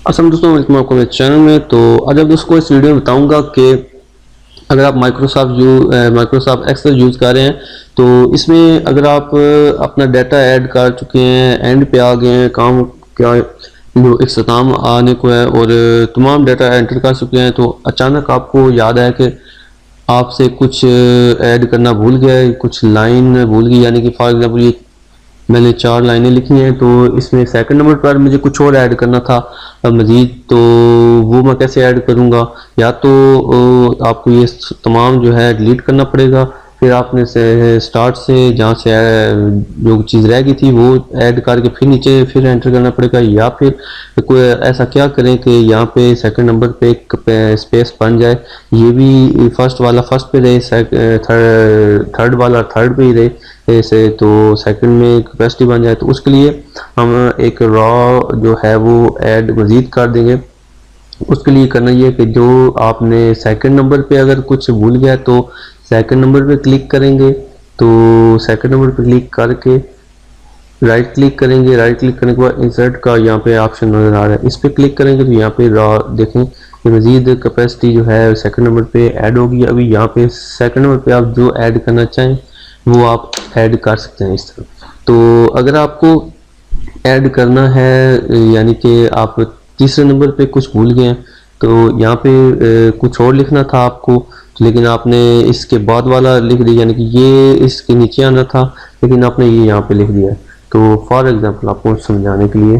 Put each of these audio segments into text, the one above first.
असलम दोस्तों, वेलकम आपको मेरे चैनल में। तो आज आप दोस्तों को इस वीडियो में बताऊंगा कि अगर आप माइक्रोसॉफ्ट एक्सेल यूज़ कर रहे हैं तो इसमें अगर आप अपना डाटा ऐड कर चुके हैं, एंड पे आ गए हैं, काम क्या जो इख्तिताम आने को है और तमाम डाटा एंटर कर चुके हैं, तो अचानक आपको याद आया कि आपसे कुछ ऐड करना भूल गया, कुछ लाइन भूल गई। यानी कि फॉर एग्जांपल ये मैंने 4 लाइनें लिखी हैं, तो इसमें सेकंड नंबर पर मुझे कुछ और ऐड करना था मज़ीद, तो वो मैं कैसे ऐड करूँगा? या तो आपको ये तमाम जो है डिलीट करना पड़ेगा, फिर आपने से स्टार्ट से जहाँ से जो चीज़ रह गई थी वो ऐड करके फिर नीचे फिर एंटर करना पड़ेगा, या फिर कोई ऐसा क्या करें कि यहाँ पे सेकंड नंबर पे एक स्पेस बन जाए, ये भी फर्स्ट वाला फर्स्ट पे रहे, थर्ड वाला थर्ड पे ही रहे ऐसे, तो सेकंड में कैपेसिटी बन जाए। तो उसके लिए हम एक रॉ जो है वो ऐड मज़ीद कर देंगे। उसके लिए करना ये है कि जो आपने सेकंड नंबर पे अगर कुछ भूल गया तो सेकंड नंबर पे क्लिक करेंगे, तो सेकंड नंबर पे क्लिक करके राइट क्लिक करेंगे। राइट क्लिक करने के बाद इंसर्ट का यहाँ पे ऑप्शन नज़र आ रहा है, इस पर क्लिक करेंगे तो यहाँ पे रॉ देखें कि मज़ीद कैपेसिटी जो है सेकंड नंबर पे ऐड होगी। अभी यहाँ पे सेकंड नंबर पे आप जो ऐड करना चाहें वो आप ऐड कर सकते हैं इस तरह। तो अगर आपको ऐड करना है, यानी कि आप तीसरे नंबर पे कुछ भूल गए हैं, तो यहाँ पे कुछ और लिखना था आपको, लेकिन आपने इसके बाद वाला लिख दिया, यानी कि ये इसके नीचे आना था लेकिन आपने ये यहाँ पे लिख दिया। तो फॉर एग्जांपल आपको समझाने के लिए,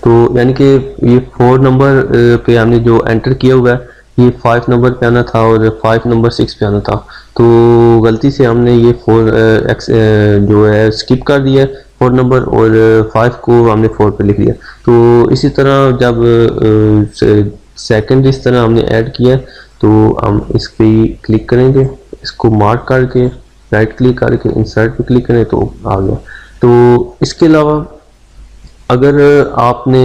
तो यानी कि ये 4 नंबर पे हमने जो एंटर किया हुआ है ये 5 नंबर पे आना था और 5 नंबर 6 पे आना था, तो गलती से हमने ये 4 जो है स्किप कर दिया 4 नंबर, और 5 को हमने 4 पे लिख दिया। तो इसी तरह जब सेकंड इस तरह हमने ऐड किया, तो हम इस पर क्लिक करेंगे, इसको मार्क करके राइट क्लिक करके इंसर्ट पे क्लिक करें तो आ गया। तो इसके अलावा अगर आपने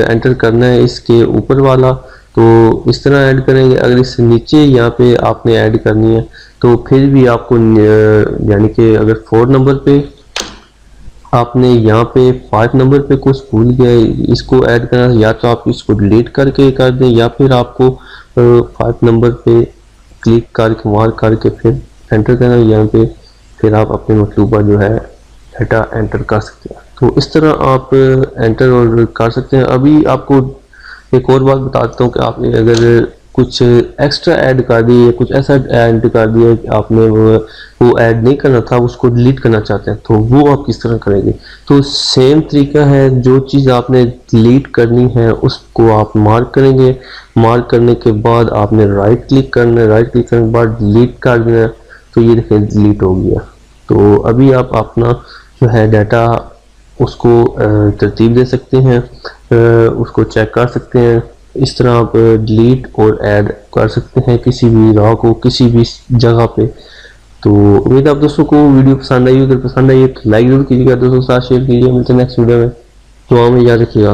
एंटर करना है इसके ऊपर वाला तो इस तरह ऐड करेंगे, अगर इससे नीचे यहाँ पे आपने ऐड करनी है तो फिर भी आपको यानी कि अगर 4 नंबर पे आपने यहाँ पे 5 नंबर पे कुछ भूल गया इसको ऐड करना, या तो आप इसको डिलीट करके कर दें, या फिर आपको 5 नंबर पे क्लिक करके मार्क करके फिर एंटर करना यहाँ पे, फिर आप अपने मतलूबा जो है डाटा एंटर कर सकते हैं। तो इस तरह आप एंटर और कर सकते हैं। अभी आपको एक और बात बता देता हूँ कि आपने अगर कुछ एक्स्ट्रा ऐड कर दिए, कुछ ऐसा ऐड कर दिया कि आपने वो ऐड नहीं करना था, उसको डिलीट करना चाहते हैं, तो वो आप किस तरह करेंगे? तो सेम तरीका है, जो चीज़ आपने डिलीट करनी है उसको आप मार्क करेंगे, मार्क करने के बाद आपने राइट क्लिक करना है, राइट क्लिक करने के बाद डिलीट कर देना है, तो ये देखिए डिलीट हो गया। तो अभी आप अपना जो है डाटा उसको तरतीब दे सकते हैं, उसको चेक कर सकते हैं। इस तरह आप डिलीट और ऐड कर सकते हैं किसी भी रॉ को किसी भी जगह पे। तो उम्मीद है आप दोस्तों को वीडियो पसंद आई। अगर पसंद आई तो लाइक जरूर कीजिएगा, दोस्तों के साथ शेयर कीजिए। मिलते हैं नेक्स्ट वीडियो में। दुआ में याद रखिएगा।